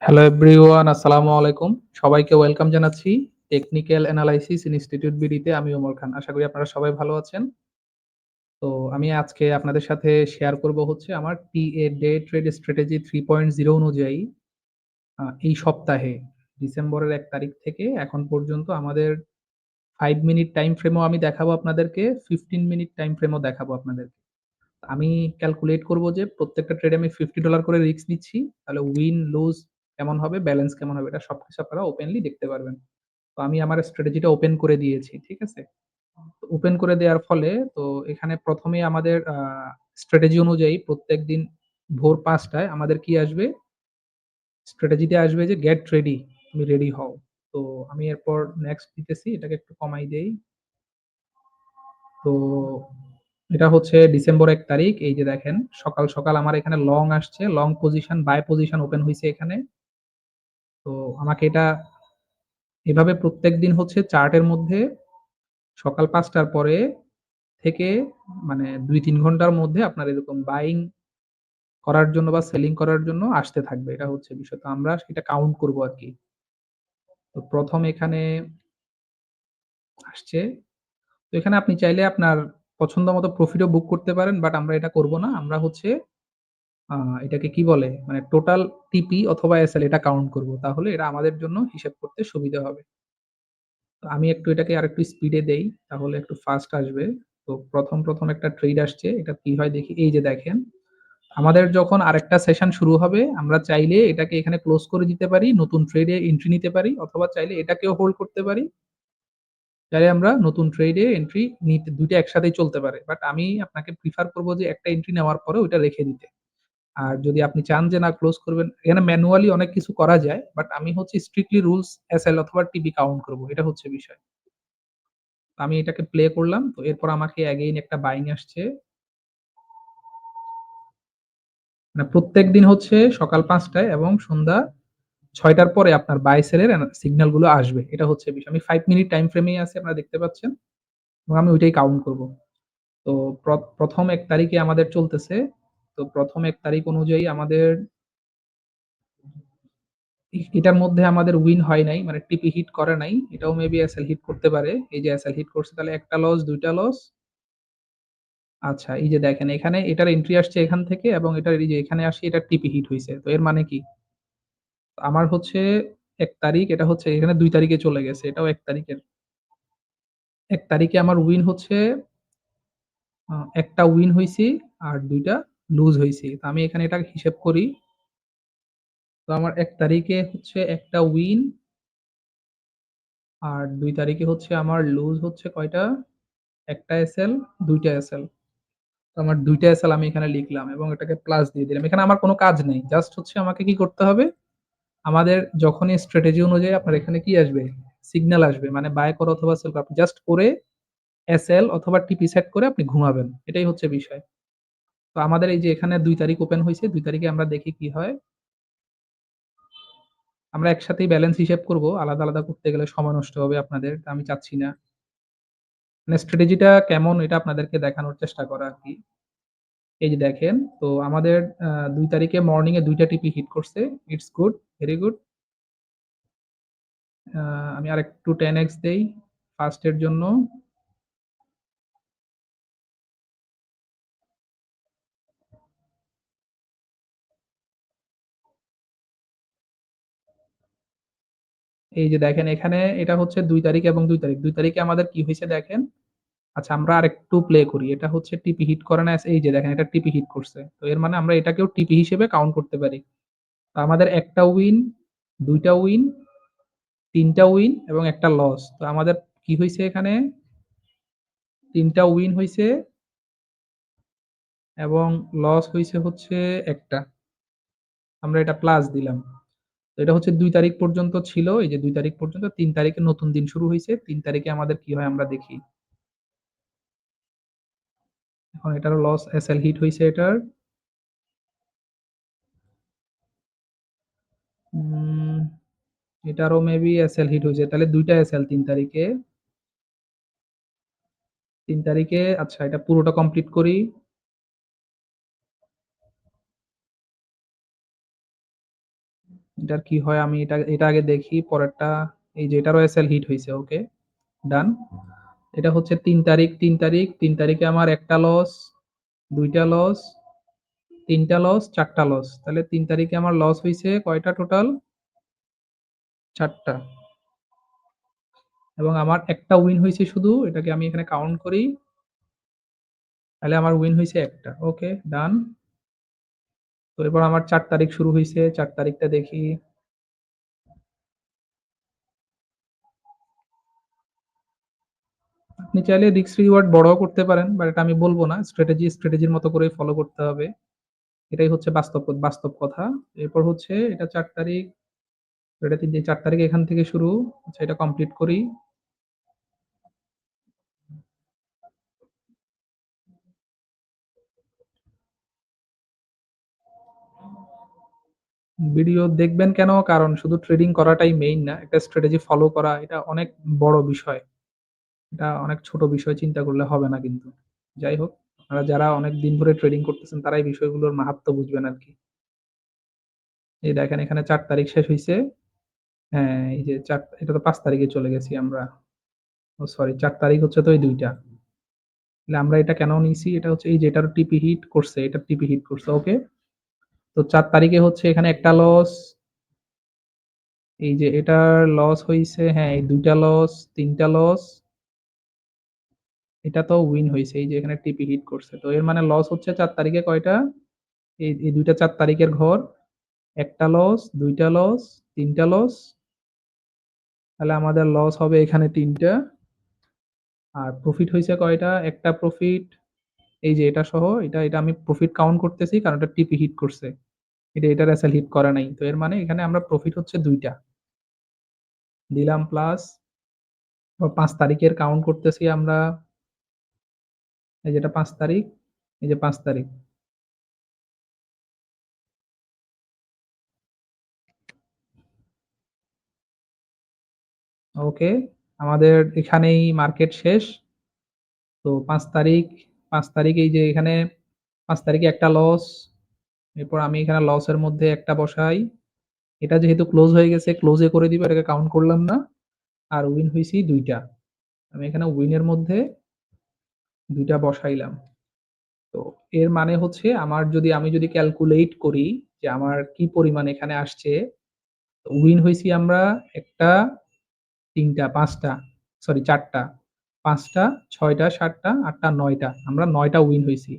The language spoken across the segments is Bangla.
হ্যালো এভরিওয়ান, আসসালামু আলাইকুম। সবাইকে ওয়েলকাম জানাচ্ছি টেকনিক্যাল অ্যানালাইসিস ইনস্টিটিউট বিডিতে। আমি ওমর খান। আশা করি আপনারা সবাই ভালো আছেন। তো আমি আজকে আপনাদের সাথে শেয়ার করব হচ্ছে আমার টিএ ডে ট্রেড স্ট্র্যাটেজি 3.0 অনুযায়ী এই সপ্তাহে ডিসেম্বরের ১ তারিখ থেকে এখন পর্যন্ত আমাদের 5 মিনিট টাইম ফ্রেমও আমি দেখাবো আপনাদেরকে, 15 মিনিট টাইম ফ্রেমও দেখাবো আপনাদেরকে। আমি ক্যালকুলেট করব যে প্রত্যেকটা ট্রেডে আমি $50 করে রিস্ক নিচ্ছি। তাহলে উইন, লুজ কেমন হবে, ব্যালেন্স কেমন হবে এটা সবকিছু আপনারা ওপেনলি দেখতে পারবেন। তো আমি আমার স্ট্র্যাটেজিটা ওপেন করে দিয়েছি। ঠিক আছে? তো ওপেন করে দেওয়ার ফলে তো এখানে ১ম এই আমাদের স্ট্র্যাটেজি অনুযায়ী প্রত্যেকদিন ভোর ৫ টায় আমাদের কি আসবে? স্ট্র্যাটেজিতে আসবে যে গেট রেডি, তুমি রেডি হও। তো আমি এরপর নেক্সট দিতেছি। এটাকে একটু কমাই দেই। তো এটা হচ্ছে ডিসেম্বর ১ তারিখ। এই যে দেখেন সকাল আমার এখানে লং আসছে। Long position, buy position open হইছে এখানে। তো আমাকে এটা এভাবে প্রত্যেকদিন হচ্ছে চার্টের মধ্যে সকাল ৫ টার পরে থেকে মানে ২-৩ ঘন্টার মধ্যে আপনার এরকম বাইং করার জন্য বা সেলিং করার জন্য আসতে থাকবে। এটা হচ্ছে বিষয়। তো আমরা সেটা কাউন্ট করব আরকি। তো ১ম এখানে আসছে। তো এখানে আপনি চাইলে আপনার পছন্দ মতো প্রফিটও বুক করতে পারেন। বাট আমরা এটা করব না। আমরা হচ্ছে আ এটাকে কি বলে? মানে টোটাল টিপি অথবা এসএল এটা কাউন্ট করব। তাহলে এটা আমাদের জন্য হিসাব করতে সুবিধা হবে। তো আমি একটু এটাকে আরেকটু স্পিডে দেই। তাহলে একটু ফাস্ট আসবে। তো ১ম একটা ট্রেড আসছে। এটা কি হয় দেখি। এই যে দেখেন, আমাদের যখন আরেকটা সেশন শুরু হবে, আমরা চাইলে এটাকে এখানে ক্লোজ করে দিতে পারি। নতুন ট্রেডে এন্ট্রি নিতে পারি অথবা চাইলে এটাকেও হোল্ড করতে পারি। চাইলে আমরা নতুন ট্রেডে এন্ট্রি নিতে ২ টা একসাথেই চলতে পারে। বাট আমি আপনাকে প্রিফার করব যে একটা এন্ট্রি নেওয়ার পরে ওইটা রেখে দিতে। আর যদি আপনি চান যে না ক্লোজ করবেন, এখানে ম্যানুয়ালি অনেক কিছু করা যায়। বাট আমি হচ্ছে স্ট্রিক্টলি রুলস এসএল অথবা টিপি কাউন্ট করব। এটা হচ্ছে বিষয়। তো আমি এটাকে প্লে করলাম। তো এরপর আমাকে এগেইন একটা বাইং আসছে। মানে প্রত্যেকদিন হচ্ছে সকাল ৫ টায় এবং সন্ধ্যা ৬ টার পরে আপনার বাই সেল এর সিগন্যাল গুলো আসবে। এটা হচ্ছে বিষয়। আমি ৫ মিনিট টাইম ফ্রেমেই আছি আপনারা দেখতে পাচ্ছেন এবং আমি ওইটাই কাউন্ট করব। তো ১ম ১ তারিখে আমাদের চলতেছে। তো ১ম ১ তারিখ অনুযায়ী আমাদের এটার মধ্যে আমাদের উইন হয় নাই। মানে টিপি হিট করে নাই। এটাও মেবি এসএল হিট করতে পারে। এই যে এসএল হিট করছে তাহলে ১ টা লস, ২ টা লস। আচ্ছা এই যে দেখেন এখানে এটার এন্ট্রি আসছে এখান থেকে এবং এটার এই যে এখানে আসি এটার টিপি হিট হইছে। তো এর মানে কি? আমার হচ্ছে ১ তারিখ এটা হচ্ছে এখানে ২ তারিখে চলে গেছে। এটাও ১ তারিখের। ১ তারিখে আমার উইন হচ্ছে ১ টা উইন হইছি আর ২ টা লুজ হইছি। তো আমি এখানে এটা হিসেব করি। তো আমার ১ তারিখে হচ্ছে ১ টা উইন আর ২ তারিখে হচ্ছে আমার লুজ হচ্ছে কয়টা? ১ টা এসএল, ২ টা এসএল। তো আমার ২ টা এসএল আমি এখানে লিখলাম এবং এটাকে প্লাস দিয়ে দিলাম। এখানে আমার কোন কাজ নেই। জাস্ট হচ্ছে আমাকে কি করতে হবে? আমাদের যখনই স্ট্র্যাটেজি অনুযায়ী আপনার এখানে কি আসবে? সিগন্যাল আসবে। মানে বাই করা অথবা সেল করা। আপনি জাস্ট করে এসএল অথবা টিপি সেট করে আপনি ঘুমাবেন। এটাই হচ্ছে বিষয়। তো আমাদের এই যে এখানে ২ তারিখ ওপেন হইছে। ২ তারিখে আমরা দেখি কি হয়। আমরা একসাথেই ব্যালেন্স হিসাব করব। আলাদা করতে গেলে সময় নষ্ট হবে আপনাদের। তা আমি চাচ্ছি না। মানে স্ট্র্যাটেজিটা কেমন এটা আপনাদেরকে দেখানোর চেষ্টা করা আরকি। এই যে দেখেন, তো আমাদের ২ তারিখে মর্নিং এ ২ টা টিপি হিট করছে। It's good, very good. আ আমি আরেকটু 10x দেই ফার্স্ট এর জন্য। এই যে দেখেন এখানে এটা হচ্ছে ২ তারিখ এবং ২ তারিখ। ২ তারিখে আমাদের কি হইছে দেখেন। আচ্ছা আমরা আরেকটু প্লে করি। এটা হচ্ছে টিপি হিট করে না এই যে দেখেন এটা টিপি হিট করছে। তো এর মানে আমরা এটাকেও টিপি হিসেবে কাউন্ট করতে পারি। তো আমাদের ১ টা উইন, ২ টা উইন, ৩ টা উইন এবং ১ টা লস। তো আমাদের কি হইছে এখানে ৩ টা উইন হইছে এবং লস হইছে হচ্ছে ১ টা। আমরা এটা প্লাস দিলাম। তো এটা হচ্ছে ২ তারিখ পর্যন্ত ছিল। এই যে ২ তারিখ পর্যন্ত ৩ তারিখে নতুন দিন শুরু হইছে। ৩ তারিখে আমাদের কি হয় আমরা দেখি। এখন এটারও লস এসএল হিট হইছে এটার। উম এটারও মেবি এসএল হিট হইছে। তাহলে ২ টা এসএল ৩ তারিখে। ৩ তারিখে আচ্ছা এটা পুরোটা কমপ্লিট করি। এটার কি হয় আমি এটা এটা আগে দেখি। পরেরটা এই যে এটারও এসএল হিট হইছে। ওকে, ডান। এটা হচ্ছে ৩ তারিখ, ৩ তারিখ, ৩ তারিখে আমার ১ টা লস, ২ টা লস, ৩ টা লস, ৪ টা লস। তাহলে ৩ তারিখে আমার লস হইছে কয়টা টোটাল? ৪ টা। এবং আমার একটা উইন হইছে শুধু। এটাকে আমি এখানে কাউন্ট করি। তাহলে আমার উইন হইছে একটা। ওকে, ডান। তো এরপর আমার ৪ তারিখ শুরু হইছে। ৪ তারিখটা দেখি। আপনি চাইলে রিস্ক রিওয়ার্ড বড়ও করতে পারেন। বাট এটা আমি বলব না। স্ট্র্যাটেজির মতো করেই ফলো করতে হবে। এটাই হচ্ছে বাস্তব কথা। এরপর হচ্ছে এটা ৪ তারিখ, এটা ৪ তারিখ এখান থেকে শুরু। আচ্ছা, এটা কমপ্লিট করি। ভিডিও দেখবেন কেন? কারণ শুধু ট্রেডিং করাটাই মেইন না। একটা স্ট্র্যাটেজি ফলো করা এটা অনেক বড় বিষয়। এটা অনেক ছোট বিষয় চিন্তা করলে হবে না কিন্তু। যাই হোক, আপনারা যারা অনেক দিন ধরে ট্রেডিং করতেছেন তারা এই বিষয়গুলোর মাহাত্ম্য বুঝবেন আরকি। এই দেখেন এখানে ৪ তারিখ শেষ হইছে। হ্যাঁ, এই যে এটা তো ৫ তারিখে চলে গেছি আমরা। ও সরি, ৪ তারিখ হচ্ছে তো এই ২ টা। তাহলে আমরা এটা কেন নিছি? এটা হচ্ছে এই যে এটারও টিপি হিট করছে, এটার টিপি হিট করছে। ওকে? তো ৪ তারিখে হচ্ছে এখানে একটা লস, এই যে এটার লস হইছে, হ্যাঁ, এই ২ টা লস, ৩ টা লস, এটা তো উইন হইছে। এই যে এখানে টিপি হিট করছে। তো এর মানে লস হচ্ছে ৪ তারিখে কয়টা? এই ২ টা ৪ তারিখের ঘর। ১ টা লস, ২ টা লস, ৩ টা লস। তাহলে আমাদের লস হবে এখানে ৩ টা। আর প্রফিট হইছে কয়টা? একটা প্রফিট, এই যে এটা সহ, এটা আমি প্রফিট কাউন্ট করতেছি কারণ এটা টিপি হিট করছে। এটার এসএল হিট করে নাই। তো এর মানে এখানে আমরা প্রফিট হচ্ছে ২ টা। দিলাম প্লাস ৫ তারিখের কাউন্ট করতেছি আমরা। এই যে এটা ৫ তারিখ, এই যে ৫ তারিখ। ওকে, আমাদের এখানেই মার্কেট শেষ। তো ৫ তারিখ এই যে এখানে ৫ তারিখে একটা লস। এরপর আমি এখানে লসের মধ্যে একটা বসাই। এটা যেহেতু ক্লোজ হয়ে গেছে, ক্লোজ এ করে দিব। এটাকে কাউন্ট করলাম না। আর উইন হইছি ২ টা। আমি এখানে উইনের মধ্যে ২ টা বসাইলাম। তো এর মানে হচ্ছে আমি যদি ক্যালকুলেট করি যে আমার কি পরিমাণ এখানে আসছে। উইন হইছি আমরা ১ টা, ৩ টা, ৫ টা, সরি ৪ টা। ৫ টা, ৬ টা, ৭ টা, ৮ টা, ৯ টা। আমরা ৯ টা উইন হইছি।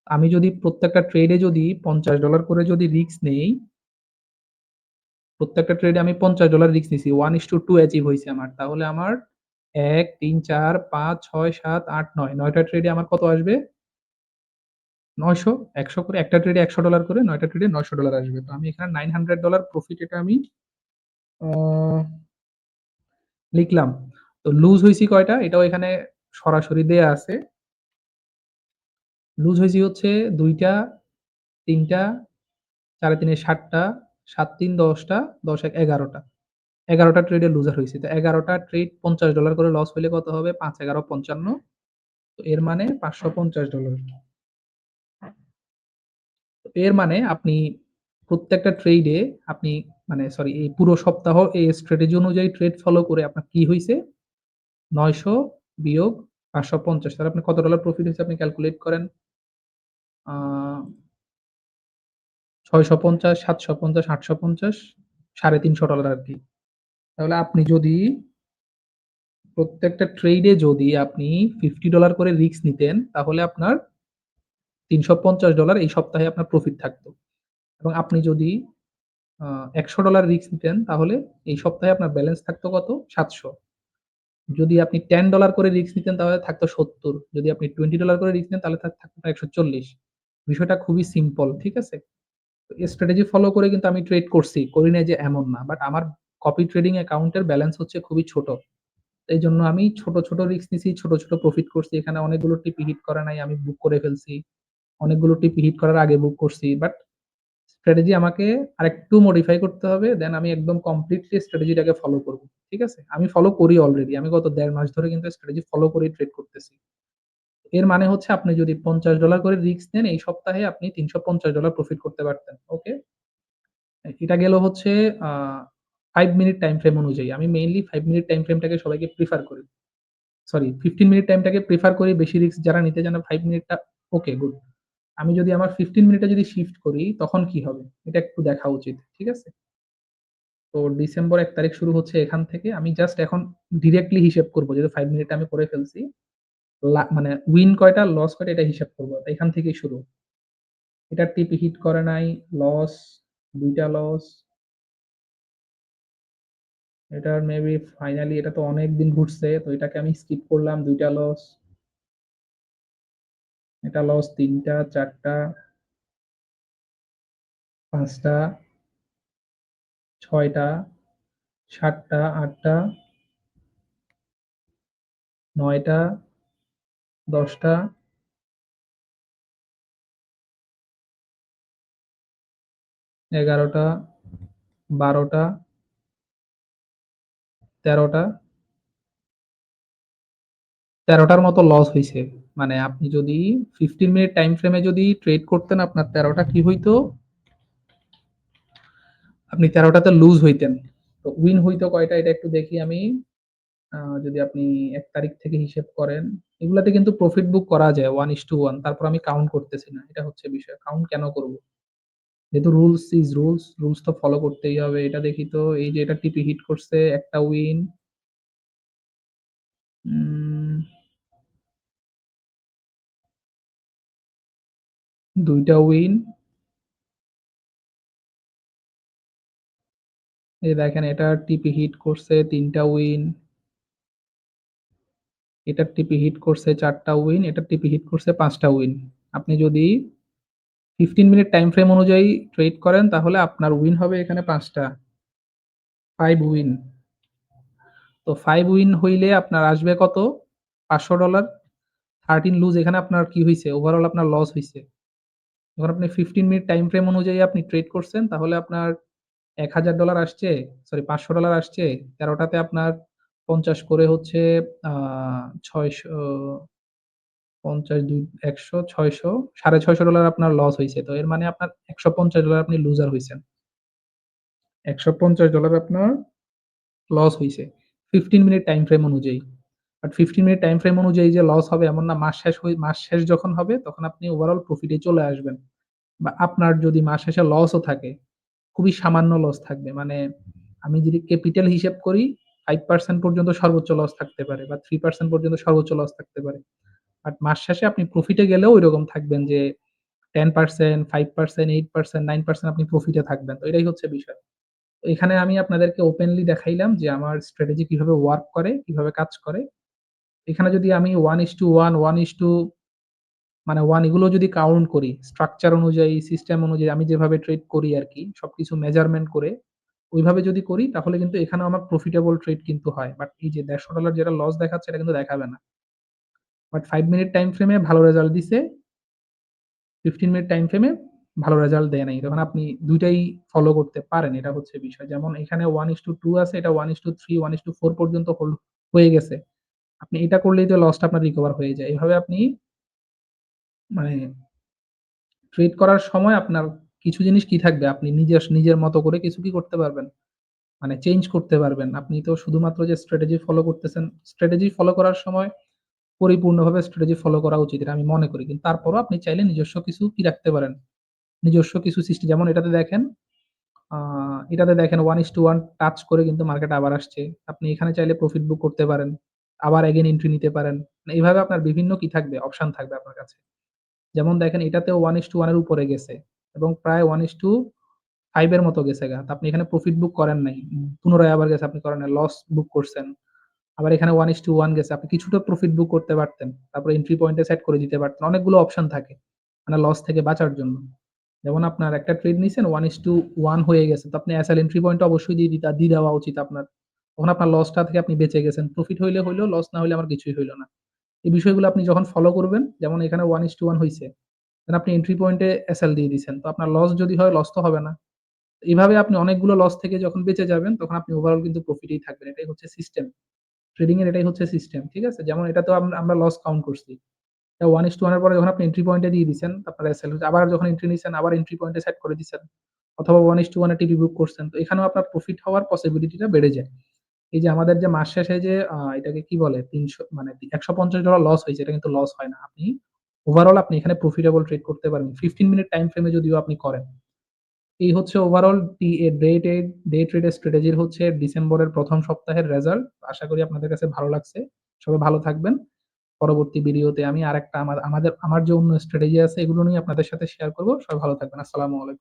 আমি যদি প্রত্যেকটা ট্রেডে যদি $৫০ করে যদি রিস্ক নেই, প্রত্যেকটা ট্রেডে আমি $৫০ রিস্ক নিছি। 1:2 অ্যাচিভ হইছে আমার। তাহলে আমার ১, ৩, ৪, ৫, ৬, ৭, ৮, ৯, ৯ টা ট্রেডে আমার কত আসবে? ৯০০, ১০০ করে, একটা ট্রেডে $১০০ করে, ৯ টা ট্রেডে $৯০০ আসবে। তো আমি এখানে $900 প্রফিট, এটা আমি আ লিখলাম। তো লুজ হইছি কয়টা? এটাও এখানে সরাসরি দেয়া আছে। লুজ হইছি হচ্ছে ২ টা, ৩ টা, ৪ ৩ ৭ টা, ৭ ৩ ১০ টা, ১০ ১ ১১ টা। ১১ টা ট্রেডে লুজার হইছি। তো ১১ টা ট্রেড $৫০ করে লস হইলে কত হবে? ৫ ১১ ৫৫। তো এর মানে $৫৫০। এর মানে আপনি প্রত্যেকটা ট্রেডে আপনি মানে সরি, এই পুরো সপ্তাহ এই স্ট্র্যাটেজি অনুযায়ী ট্রেড ফলো করে আপনার কি হইছে? ৯০০ বিয়োগ ৫৫০, তাহলে আপনার কত ডলার প্রফিট হইছে আপনি ক্যালকুলেট করেন। আ ৬৫০, ৭৫০, ৮৫০, $৩৫০ আরকি। তাহলে আপনি যদি প্রত্যেকটা ট্রেডে যদি আপনি $50 করে রিস্ক নিতেন, তাহলে আপনার $৩৫০ এই সপ্তাহে আপনার প্রফিট থাকতো। এবং আপনি যদি আ $১০০ রিস্ক নিতেন, তাহলে এই সপ্তাহে আপনার ব্যালেন্স থাকতো কত? ৭০০। যদি আপনি $10 করে রিস্ক নিতেন তাহলে থাকতো ৭০। যদি আপনি $20 করে রিস্ক নেন তাহলে থাকতো ১৪০। বিষয়টা খুবই সিম্পল, ঠিক আছে? তো এই স্ট্র্যাটেজি ফলো করে কিন্তু আমি ট্রেড করছি। করি নাই যে এমন না। বাট আমার কপি ট্রেডিং অ্যাকাউন্টের ব্যালেন্স হচ্ছে খুবই ছোট। এইজন্য আমি ছোট, ছোট রিস্ক নিছি, ছোট, ছোট প্রফিট করছি। এখানে অনেকগুলো টিপি হিট করে নাই, আমি বুক করে ফেলছি। অনেকগুলো টিপি হিট করার আগে বুক করছি। বাট স্ট্র্যাটেজি আমাকে আরেকটু মডিফাই করতে হবে। দেন আমি একদম কমপ্লিটলি স্ট্র্যাটেজিটাকে ফলো করব। ঠিক আছে? আমি ফলো করি অলরেডি। আমি গত ১.৫ মাস ধরে কিন্তু স্ট্র্যাটেজি ফলো করেই ট্রেড করতেছি। এর মানে হচ্ছে আপনি যদি $৫০ করে রিস্ক নেন, এই সপ্তাহে আপনি $৩৫০ প্রফিট করতে পারতেন। ওকে? এটা গেল হচ্ছে আ 5 মিনিট টাইম ফ্রেম অনুযায়ী। আমি মেইনলি 5 মিনিট টাইম ফ্রেমটাকে সবাইকে প্রেফার করি। সরি 15 মিনিট টাইমটাকে প্রেফার করি বেশি রিস্ক যারা নিতে চান না 5 মিনিটটা ওকে গুড। আমি যদি আমার 15 মিনিটে যদি শিফট করি তখন কি হবে? এটা একটু দেখা উচিত। ঠিক আছে? তো ডিসেম্বর ১ তারিখ শুরু হচ্ছে এখান থেকে। আমি জাস্ট এখন ডিরেক্টলি হিসেব করব। যেহেতু 5 মিনিটে আমি করে ফেলছি। মানে উইন কয়টা, লস কয়টা এটা হিসাব করব। এখান থেকেই শুরু। এটার টিপি হিট করে নাই, লস ২ টা লস। এটার মেবি ফাইনালি এটা তো অনেকদিন ঘুরছে। তো এটাকে আমি স্কিপ করলাম ২ টা লস। এটা লস ৩ টা, ৪ টা, ৫ টা, ৬ টা, ৭ টা, ৮ টা, ৯ টা, ১০ টা, ১১ টা, ১২ টা, ১৩ টা, ১৩ টার মতো লস হইছে। মানে আপনি যদি 15 মিনিট টাইম ফ্রেমে যদি ট্রেড করতেন আপনার ১৩ টা কি হইতো? আপনি ১৩ টাতে লুজ হইতেন। তো উইন হইতো কয়টা এটা একটু দেখি আমি। যদি আপনি ১ তারিখ থেকে হিসেব করেন, এগুলাতে কিন্তু প্রফিট বুক করা যায় 1:1 তারপর আমি কাউন্ট করতেছি না। এটা হচ্ছে বিষয়। কাউন্ট কেন করব? যেহেতু রুলস ইস রুলস, রুলস তো ফলো করতেই হবে। এটা দেখি তো এই যে এটা টিপি হিট করছে, একটা উইন, উম ২ টা উইন। এই দেখেন এটার টিপি হিট করছে ৩ টা উইন, এটার টিপি হিট করছে ৪ টা উইন, এটার টিপি হিট করছে ৫ টা উইন। আপনি যদি 15 মিনিট টাইম ফ্রেম অনুযায়ী ট্রেড করেন তাহলে আপনার উইন হবে এখানে ৫ টা। 5 উইন। তো 5 উইন হইলে আপনার আসবে কত? $৫০০ 13 লুজ এখানে আপনার কি হইছে? ওভারঅল আপনার লস হইছে। যখন আপনি 15 মিনিট টাইম ফ্রেম অনুযায়ী আপনি ট্রেড করছেন তাহলে আপনার $১,০০০ আসছে, সরি $৫০০ আসছে। ১৩ টাতে আপনার ৫০ করে হচ্ছে আ ৬০০ ৫০ ২ ১০০ ৬০০ $৬৫০ আপনার লস হইছে। তো এর মানে আপনার $১৫০ আপনি লুজার হইছেন। $১৫০ আপনার লস হইছে। 15 মিনিট টাইম ফ্রেম অনুযায়ী। বাট 15 মিনিট টাইম ফ্রেম অনুযায়ী যে লস হবে এমন না। মাস শেষ যখন হবে তখন আপনি ওভারঅল প্রফিট এ চলে আসবেন। বা আপনার যদি মাস শেষে লসও থাকে, খুবই সামান্য লস থাকবে। মানে আমি যদি ক্যাপিটাল হিসেব করি 5% পর্যন্ত সর্বোচ্চ লস থাকতে পারে বা 3% পর্যন্ত সর্বোচ্চ লস থাকতে পারে। বাট মাস শেষে আপনি প্রফিট এ গেলেও ঐরকম থাকবেন যে 10%, 5%, 8%, 9% আপনি প্রফিট এ থাকবেন। তো এটাই হচ্ছে বিষয়। তো এখানে আমি আপনাদেরকে ওপেনলি দেখাইলাম যে আমার স্ট্র্যাটেজি কিভাবে ওয়ার্ক করে, কিভাবে কাজ করে। এখানে যদি আমি 1:1, 1:, মানে 1 এগুলো যদি কাউন্ট করি, স্ট্রাকচার অনুযায়ী, সিস্টেম অনুযায়ী আমি যেভাবে ট্রেড করি আরকি, সবকিছু মেজারমেন্ট করে, ওইভাবে যদি করি তাহলে কিন্তু এখানেও আমার প্রফিটেবল ট্রেড কিন্তু হয়। বাট এই যে $১৫০ যেটা লস দেখাচ্ছে এটা কিন্তু দেখাবে না। বাট ৫ মিনিট টাইম ফ্রেমে ভালো রেজাল্ট দিছে, 15 মিনিট টাইম ফ্রেমে ভালো রেজাল্ট দেয় নাই। তখন আপনি ২ টাই ফলো করতে পারেন। এটা হচ্ছে বিষয়। যেমন এখানে 1:2 আছে, এটা 1:3, 1:4 পর্যন্ত হয়ে গেছে। আপনি এটা করলেই তো লসটা আপনার রিকভার হয়ে যায়। এভাবে আপনি মানে ট্রেড করার সময় আপনার কিছু জিনিস কি থাকবে? আপনি নিজের মতো করে কিছু কি করতে পারবেন? মানে চেঞ্জ করতে পারবেন। আপনি তো শুধুমাত্র যে স্ট্র্যাটেজি ফলো করতেছেন, স্ট্র্যাটেজি ফলো করার সময় পরিপূর্ণভাবে স্ট্র্যাটেজি ফলো করা উচিত এটা আমি মনে করি। কিন্তু তারপরও আপনি চাইলে নিজস্ব কিছু কি রাখতে পারেন? নিজস্ব কিছু সৃষ্টি যেমন আ এটাতে দেখেন 1:1 টাচ করে কিন্তু মার্কেট আবার আসছে। আপনি এখানে চাইলে প্রফিট বুক করতে পারেন। আবার এগেইন এন্ট্রি নিতে পারেন। মানে এভাবে আপনার বিভিন্ন কি থাকবে? অপশন থাকবে আপনার কাছে। যেমন দেখেন এটাতেও 1:1 এর উপরে গেছে এবং প্রায় 1:5 এর মতো গেছেগা। তো আপনি এখানে প্রফিট বুক করেন নাই। পুনরায় আবার গেছে আপনি করেন নাই। লস বুক করছেন। আবার এখানে 1:1 গেছে। আপনি কিছুটা প্রফিট বুক করতে পারতেন। তারপরে এন্ট্রি পয়েন্ট এ সেট করে দিতে পারতেন। অনেকগুলো অপশন থাকে। মানে লস থেকে বাঁচার জন্য। যেমন আপনার একটা ট্রেড নিছেন 1:1 হয়ে গেছে। তো আপনি এসএল এন্ট্রি পয়েন্টটা অবশ্যই দিয়ে দেওয়া উচিত আপনার। তখন আপনার লসটা থেকে আপনি বেঁচে গেছেন। প্রফিট হইলে হইলো, লস না হইলে আমার কিছুই হইল না। এই বিষয়গুলো আপনি যখন ফলো করবেন, যেমন এখানে 1:1 হইছে। দেন আপনি এন্ট্রি পয়েন্টে এসএল দিয়ে দিছেন। তো আপনার লস যদি হয়, লস তো হবে না। এভাবে আপনি অনেকগুলো লস থেকে যখন বেঁচে যাবেন, তখন আপনি ওভারঅল কিন্তু প্রফিটেই থাকবেন। এটাই হচ্ছে সিস্টেম। ট্রেডিং এর এটাই হচ্ছে সিস্টেম। ঠিক আছে? যেমন এটা তো আমরা লস কাউন্ট করছি। 1:1 এর পরে যখন আপনি এন্ট্রি পয়েন্টে দিয়ে দিছেন, আপনার এসএল আবার যখন এন্ট্রি নিছেন, আবার এন্ট্রি পয়েন্টে সেট করে দিছেন। অথবা 1:1 এ টিভি বুক করছেন। তো এখানেও আপনার প্রফিট হওয়ার পসিবিলিটিটা বেড়ে যায়। এই যে আমাদের যে মাস শেষে যে এটাকে কি বলে ৩০০ মানে $১৫০ লস হইছে, এটা কিন্তু লস হয় না। ওভারঅল আপনি এখানে প্রফিটেবল ট্রেড করতে পারবেন। 15 মিনিট টাইম ফ্রেমে যদিও আপনি করেন। এই হচ্ছে ওভারঅল ডে ট্রেডের স্ট্র্যাটেজির হচ্ছে ডিসেম্বরের ১ম সপ্তাহের রেজাল্ট। আশা করি আপনাদের কাছে ভালো লাগছে। সবাই ভালো থাকবেন। পরবর্তী ভিডিওতে আমি আরেকটা আমার যে অন্য স্ট্র্যাটেজি আছে এগুলো নিয়ে আপনাদের সাথে শেয়ার করব। সবাই ভালো থাকবেন। আসসালামু আলাইকুম।